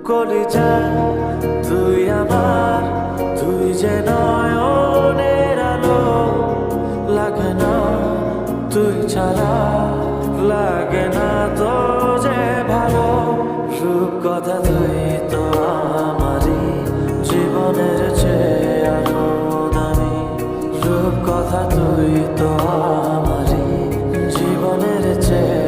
কলিজা তুই আমার, তুই যে নয়নের আলো, লাগে না তুই ছাড়া, লাগে না তো যে ভালো। রূপকথা তুই তো আমারই জীবনের চেয়ে আরো দামি, রূপকথা তুই তো আমারই জীবনের চেয়ে